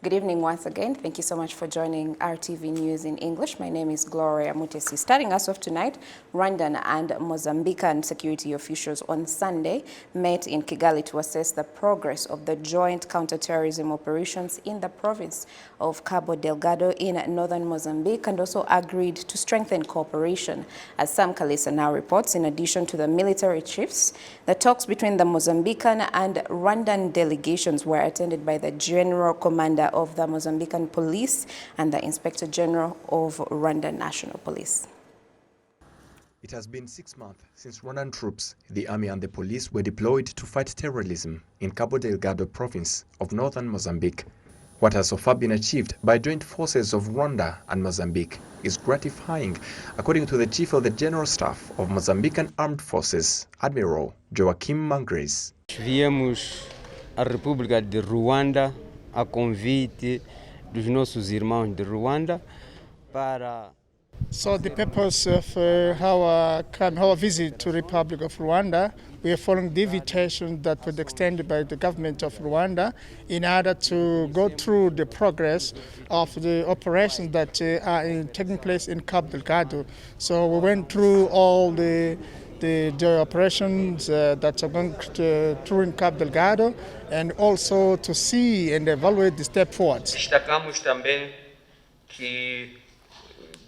Good evening once again. Thank you so much for joining RTV News in English. My name is Gloria Mutesi. Starting us off tonight, Rwandan and Mozambican security officials on Sunday met in Kigali to assess the progress of the joint counterterrorism operations in the province of Cabo Delgado in northern Mozambique, and also agreed to strengthen cooperation. As Sam Kalisa now reports, in addition to the military chiefs, the talks between the Mozambican and Rwandan delegations were attended by the General Commander of the Mozambican Police and the Inspector General of Rwanda National Police. It has been 6 months since Rwandan troops, the army and the police were deployed to fight terrorism in Cabo Delgado province of northern Mozambique. What has so far been achieved by joint forces of Rwanda and Mozambique is gratifying, according to the Chief of the General Staff of Mozambican Armed Forces, Admiral Joaquim Mangres. Viemos à República de Rwanda a convite dos nossos irmãos de Rwanda para. So the purpose of our visit to the Republic of Rwanda, we are following the invitation that was extended by the government of Rwanda in order to go through the progress of the operations that are taking place in Cabo Delgado. So we went through all the operations that are going through in Cabo Delgado, and also to see and evaluate the step forward. Destacamos também que,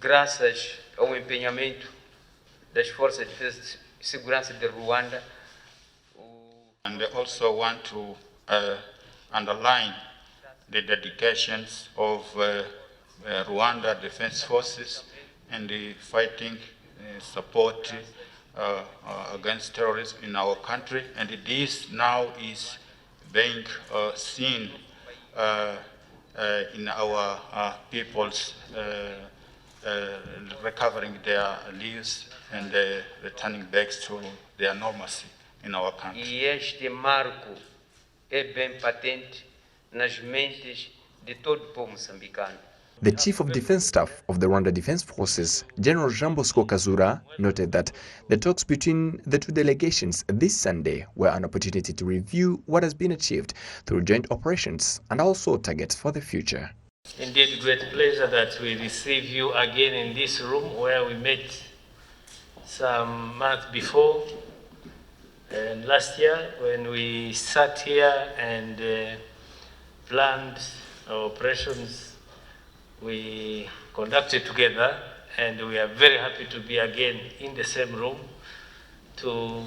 graças ao empenhamento das forças de defesa e segurança de Rwanda, and I also want to underline the dedications of Rwanda Defense Forces and the fighting support against terrorism in our country, and this now is being seen in our people's recovering their lives and returning back to their normalcy in our country. E este marco é bem patente nas mentes de todo o povo moçambicano. The Chief of Defense Staff of the Rwanda Defense Forces, General Jean Bosco Kazura, noted that the talks between the two delegations this Sunday were an opportunity to review what has been achieved through joint operations and also targets for the future. Indeed, great pleasure that we receive you again in this room where we met some months before. And last year, when we sat here and planned our operations, we conducted together, and we are very happy to be again in the same room to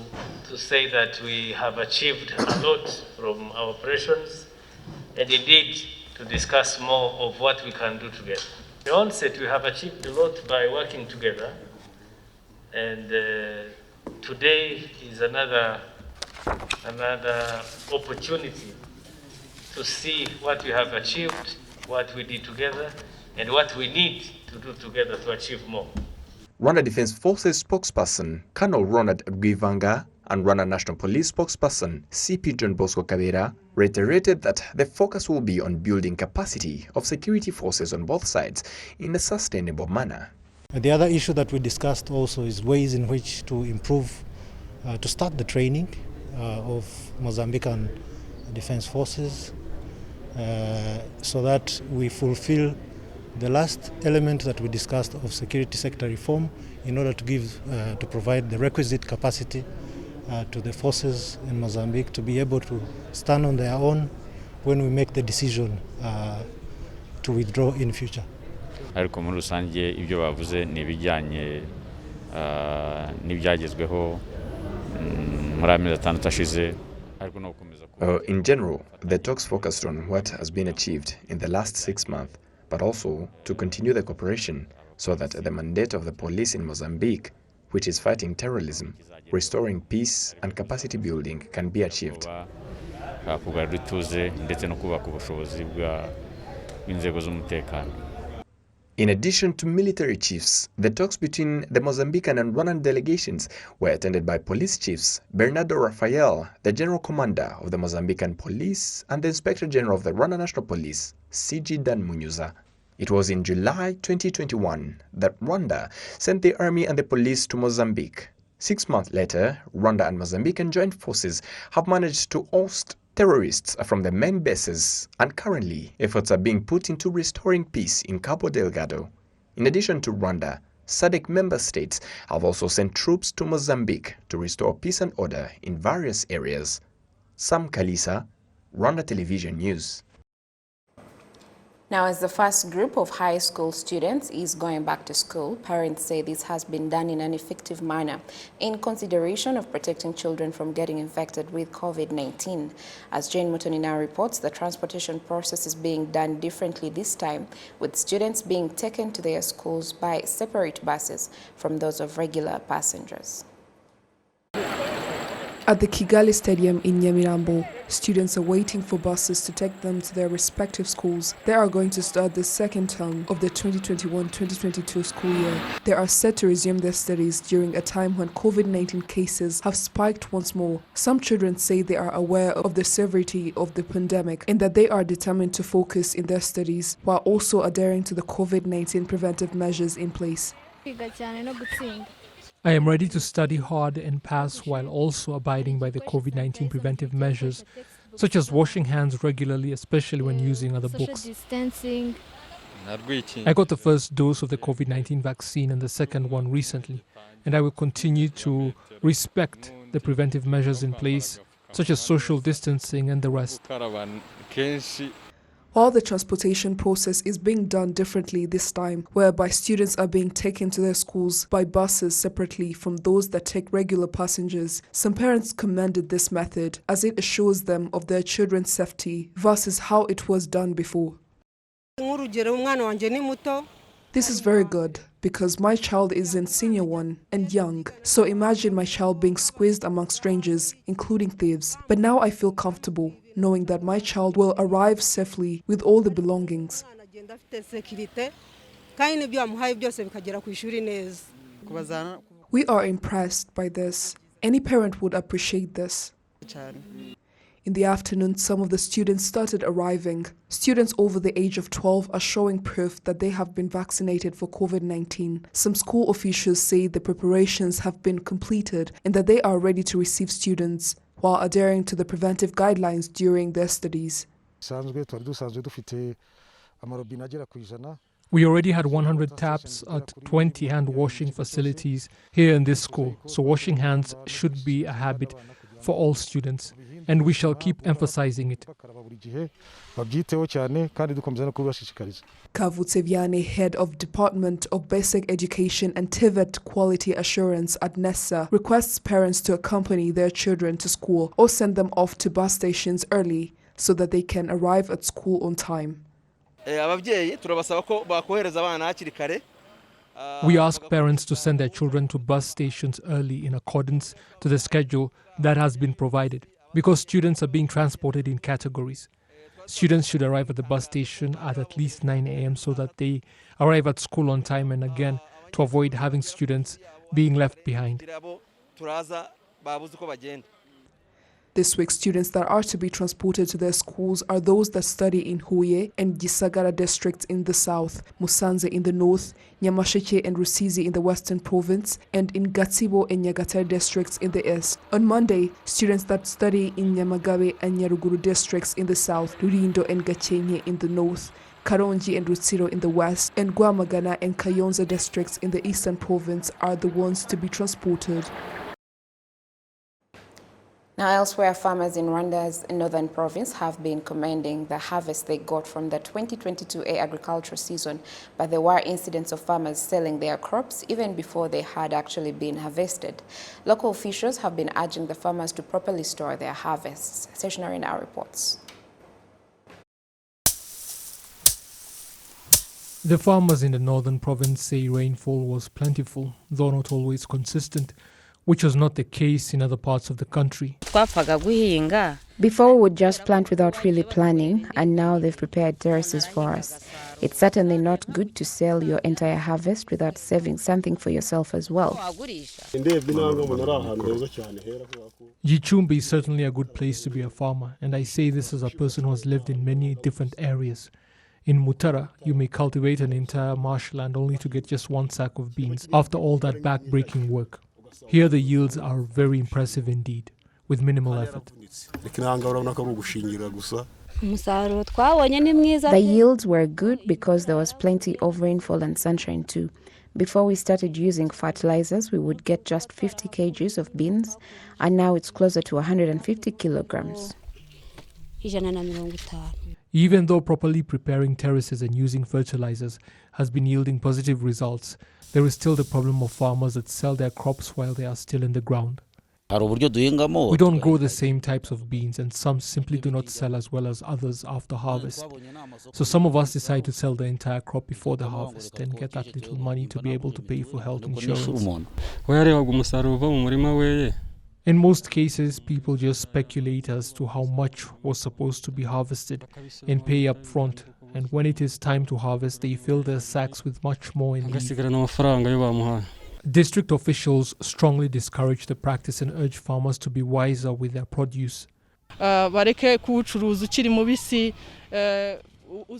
say that we have achieved a lot from our operations, and indeed to discuss more of what we can do together. At the onset, we have achieved a lot by working together, and today is another opportunity to see what we have achieved, what we did together, and what we need to do together to achieve more. Rwanda Defense Forces spokesperson Colonel Ronald Rwivanga and Rwanda National Police spokesperson CP John Bosco Kabera reiterated that the focus will be on building capacity of security forces on both sides in a sustainable manner. The other issue that we discussed also is ways in which to improve, to start the training of Mozambican Defense Forces so that we fulfill the last element that we discussed of security sector reform in order to provide the requisite capacity to the forces in Mozambique to be able to stand on their own when we make the decision to withdraw in future. Ariko muri rusange ibyo bavuze ni bijyanye n'ibyagezweho muri amezi atandatu ashize. In general, the talks focused on what has been achieved in the last 6 months, but also to continue the cooperation so that the mandate of the police in Mozambique, which is fighting terrorism, restoring peace and capacity building, can be achieved. In addition to military chiefs, the talks between the Mozambican and Rwandan delegations were attended by police chiefs Bernardo Rafael, the General Commander of the Mozambican Police, and the Inspector General of the Rwanda National Police, CG Dan Munyuza. It was in July 2021 that Rwanda sent the army and the police to Mozambique. 6 months later, Rwanda and Mozambican joint forces have managed to oust terrorists from the main bases, and currently efforts are being put into restoring peace in Cabo Delgado. In addition to Rwanda, SADC member states have also sent troops to Mozambique to restore peace and order in various areas. Sam Kalisa, Rwanda Television News. Now, as the first group of high school students is going back to school, parents say this has been done in an effective manner in consideration of protecting children from getting infected with COVID-19. As Jane Mutoni now reports, the transportation process is being done differently this time, with students being taken to their schools by separate buses from those of regular passengers. At the Kigali Stadium in Nyamirambo, students are waiting for buses to take them to their respective schools. They are going to start the second term of the 2021-2022 school year. They are set to resume their studies during a time when COVID-19 cases have spiked once more. Some children say they are aware of the severity of the pandemic and that they are determined to focus in their studies while also adhering to the COVID-19 preventive measures in place. I am ready to study hard and pass while also abiding by the COVID-19 preventive measures, such as washing hands regularly, especially when using other books. I got the first dose of the COVID-19 vaccine and the second one recently, and I will continue to respect the preventive measures in place, such as social distancing and the rest. While the transportation process is being done differently this time, whereby students are being taken to their schools by buses separately from those that take regular passengers, some parents commended this method as it assures them of their children's safety versus how it was done before. This is very good because my child is in senior one and young, so imagine my child being squeezed among strangers, including thieves. But now I feel comfortable knowing that my child will arrive safely with all the belongings. We are impressed by this. Any parent would appreciate this. In the afternoon, some of the students started arriving. Students over the age of 12 are showing proof that they have been vaccinated for COVID-19. Some school officials say the preparations have been completed and that they are ready to receive students while adhering to the preventive guidelines during their studies. We already had 100 taps at 20 hand-washing facilities here in this school, so washing hands should be a habit for all students, and we shall keep emphasizing it. Kavutseviane, head of Department of Basic Education and TVET Quality Assurance at NESA, requests parents to accompany their children to school or send them off to bus stations early so that they can arrive at school on time. We ask parents to send their children to bus stations early in accordance to the schedule that has been provided, because students are being transported in categories. Students should arrive at the bus station at least 9 a.m. so that they arrive at school on time, and again, to avoid having students being left behind. This week, students that are to be transported to their schools are those that study in Huye and Gisagara districts in the south, Musanze in the north, Nyamasheke and Rusizi in the western province, and in Gatsibo and Nyagatare districts in the east. On Monday, students that study in Nyamagabe and Nyaruguru districts in the south, Lurindo and Gachenye in the north, Karongi and Rutsiro in the west, and Guamagana and Kayonza districts in the eastern province are the ones to be transported. Now, elsewhere, farmers in Rwanda's northern province have been commending the harvest they got from the 2022 agricultural season, but there were incidents of farmers selling their crops even before they had actually been harvested. Local officials have been urging the farmers to properly store their harvests. Stationary now reports. The farmers in the northern province say rainfall was plentiful, though not always consistent, which was not the case in other parts of the country. Before we would just plant without really planning, and now they've prepared terraces for us. It's certainly not good to sell your entire harvest without saving something for yourself as well. Gichumbi is certainly a good place to be a farmer, and I say this as a person who has lived in many different areas. In Mutara, you may cultivate an entire marshland only to get just one sack of beans after all that back-breaking work. Here the yields are very impressive indeed. with minimal effort. The yields were good because there was plenty of rainfall and sunshine too. Before we started using fertilizers, we would get just 50 kgs of beans, and now it's closer to 150 kilograms. Even though properly preparing terraces and using fertilizers has been yielding positive results, there is still the problem of farmers that sell their crops while they are still in the ground. We don't grow the same types of beans, and some simply do not sell as well as others after harvest. So some of us decide to sell the entire crop before the harvest and get that little money to be able to pay for health insurance. In most cases, people just speculate as to how much was supposed to be harvested and pay up front. And when it is time to harvest, they fill their sacks with much more in leave. District officials strongly discourage the practice and urge farmers to be wiser with their produce.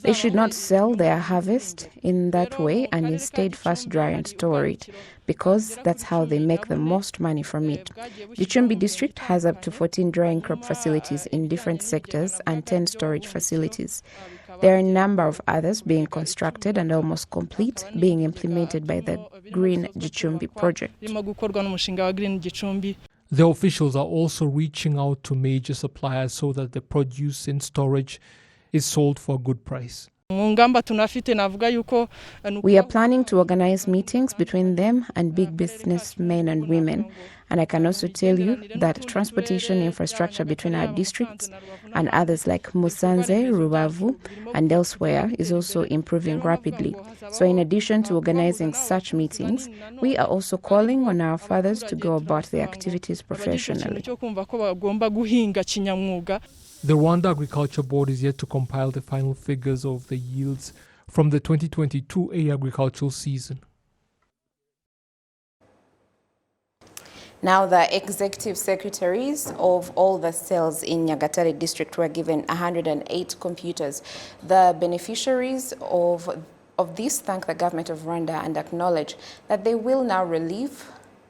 They should not sell their harvest in that way and instead first dry and store it, because that's how they make the most money from it. Gichumbi district has up to 14 drying crop facilities in different sectors and 10 storage facilities. There are a number of others being constructed and almost complete, being implemented by the Green Gichumbi project. The officials are also reaching out to major suppliers so that the produce in storage is sold for a good price. We are planning to organize meetings between them and big businessmen and women. And I can also tell you that transportation infrastructure between our districts and others like Musanze, Rubavu, and elsewhere is also improving rapidly. So in addition to organizing such meetings, we are also calling on our fathers to go about their activities professionally. The Rwanda Agriculture Board is yet to compile the final figures of the yields from the 2022 agricultural season. Now, the executive secretaries of all the cells in Nyagatare district were given 108 computers. The beneficiaries of this thank the government of Rwanda and acknowledge that they will now relieve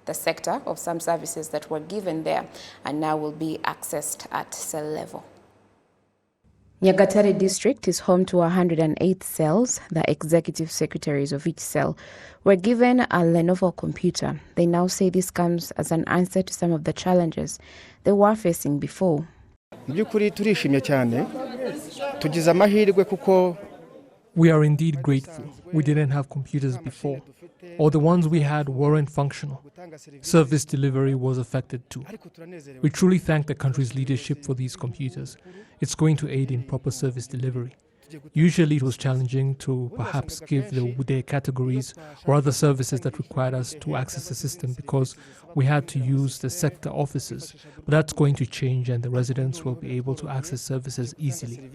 the sector of some services that were given there and now will be accessed at cell level. Nyagatare district is home to 108 cells. The executive secretaries of each cell were given a Lenovo computer. They now say this comes as an answer to some of the challenges they were facing before. We are indeed grateful. We didn't have computers before, or the ones we had weren't functional. Service delivery was affected too. We truly thank the country's leadership for these computers. It's going to aid in proper service delivery. Usually it was challenging to perhaps give their categories or other services that required us to access the system because we had to use the sector offices. But that's going to change and the residents will be able to access services easily.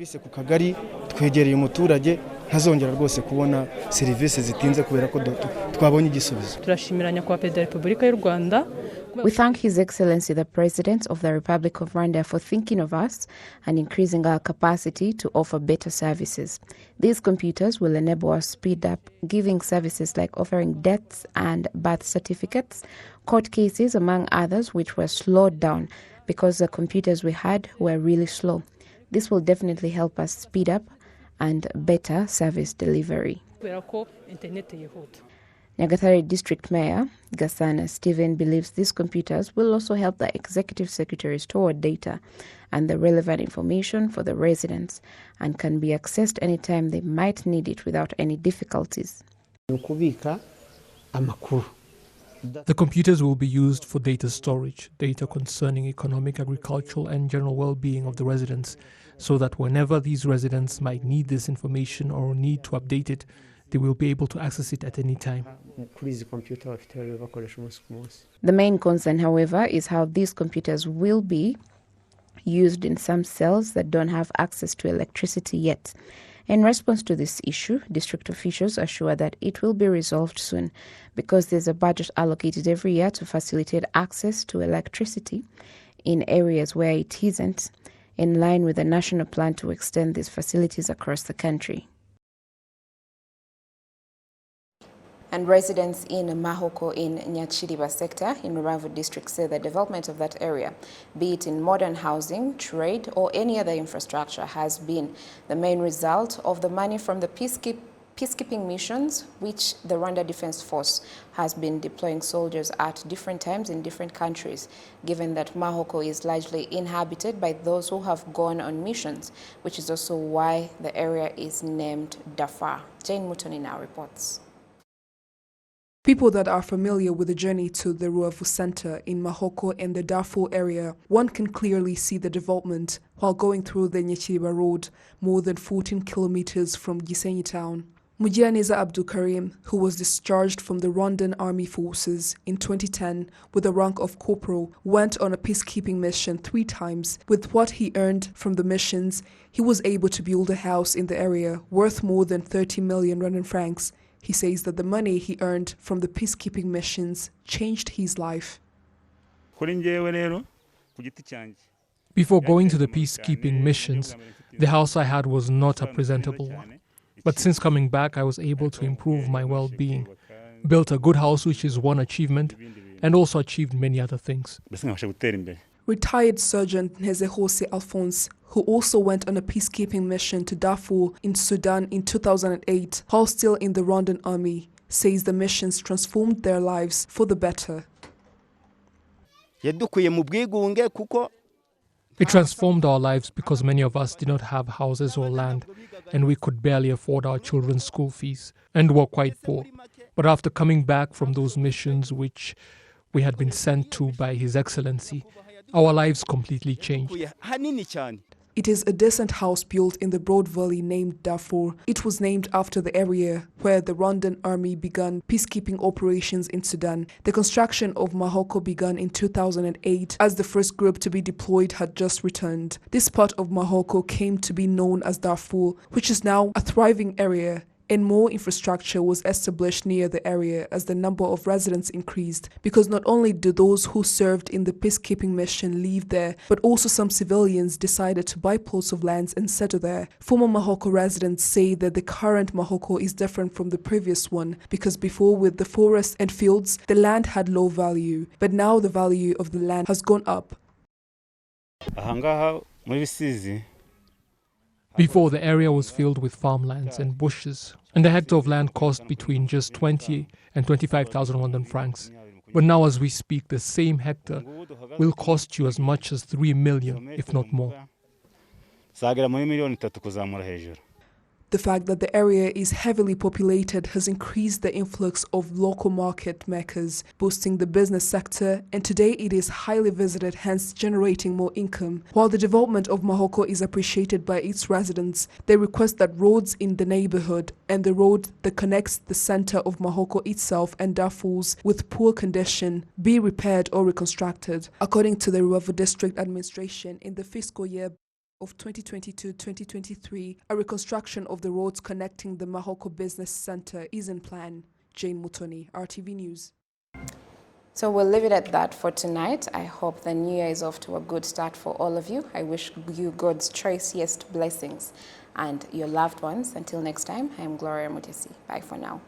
We thank His Excellency the President of the Republic of Rwanda for thinking of us and increasing our capacity to offer better services. These computers will enable us speed up giving services like offering deaths and birth certificates, court cases, among others, which were slowed down because the computers we had were really slow. This will definitely help us speed up and better service delivery. Nyagatare District Mayor Gasana Stephen believes these computers will also help the executive secretary store data and the relevant information for the residents and can be accessed anytime they might need it without any difficulties. The computers will be used for data storage, data concerning economic, agricultural and general well-being of the residents, so that whenever these residents might need this information or need to update it, they will be able to access it at any time. The main concern, however, is how these computers will be used in some cells that don't have access to electricity yet. In response to this issue, district officials assure that it will be resolved soon because there's a budget allocated every year to facilitate access to electricity in areas where it isn't, in line with the national plan to extend these facilities across the country. And residents in Mahoko in Nyachiriba sector in Rubavu district say the development of that area, be it in modern housing, trade, or any other infrastructure, has been the main result of the money from the peacekeeping missions, which the Rwanda Defense Force has been deploying soldiers at different times in different countries, given that Mahoko is largely inhabited by those who have gone on missions, which is also why the area is named Darfur. Jane Mutoni now reports. People that are familiar with the journey to the Rubavu Center in Mahoko and the Darfur area, one can clearly see the development while going through the Nyachiriba Road, more than 14 kilometers from Gisenyi town. Mugiraneza Abdul Karim, who was discharged from the Rwandan Army Forces in 2010 with the rank of corporal, went on a peacekeeping mission 3 times. With what he earned from the missions, he was able to build a house in the area worth more than 30 million Rwandan francs. He says that the money he earned from the peacekeeping missions changed his life. Before going to the peacekeeping missions, the house I had was not a presentable one. But since coming back, I was able to improve my well-being, built a good house, which is one achievement, and also achieved many other things. Retired Sergeant Ntezehose Alphonse, who also went on a peacekeeping mission to Darfur in Sudan in 2008, while still in the Rwandan army, says the missions transformed their lives for the better. It transformed our lives because many of us did not have houses or land, and we could barely afford our children's school fees, and were quite poor. But after coming back from those missions which we had been sent to by His Excellency, our lives completely changed. It is a decent house built in the broad valley named Darfur. It was named after the area where the Rwandan army began peacekeeping operations in Sudan. The construction of Mahoko began in 2008 as the first group to be deployed had just returned. This part of Mahoko came to be known as Darfur, which is now a thriving area, and more infrastructure was established near the area as the number of residents increased, because not only do those who served in the peacekeeping mission live there, but also some civilians decided to buy plots of lands and settle there. Former Mahoko residents say that the current Mahoko is different from the previous one, because before, with the forests and fields, the land had low value, but now the value of the land has gone up. Before, the area was filled with farmlands and bushes, and a hectare of land cost between just 20 and 25,000 Rwandan francs. But now, as we speak, the same hectare will cost you as much as 3 million, if not more. The fact that the area is heavily populated has increased the influx of local market makers, boosting the business sector, and today it is highly visited, hence generating more income. While the development of Mahoko is appreciated by its residents, they request that roads in the neighborhood and the road that connects the center of Mahoko itself and Darfur's with poor condition be repaired or reconstructed. According to the Rubavu District Administration, in the fiscal year of 2022-2023, a reconstruction of the roads connecting the Mahoko Business Center is in plan. Jane Mutoni, RTV News. So we'll leave it at that for tonight. I hope the new year is off to a good start for all of you. I wish you God's choicest blessings and your loved ones. Until next time, I am Gloria Mutesi. Bye for now.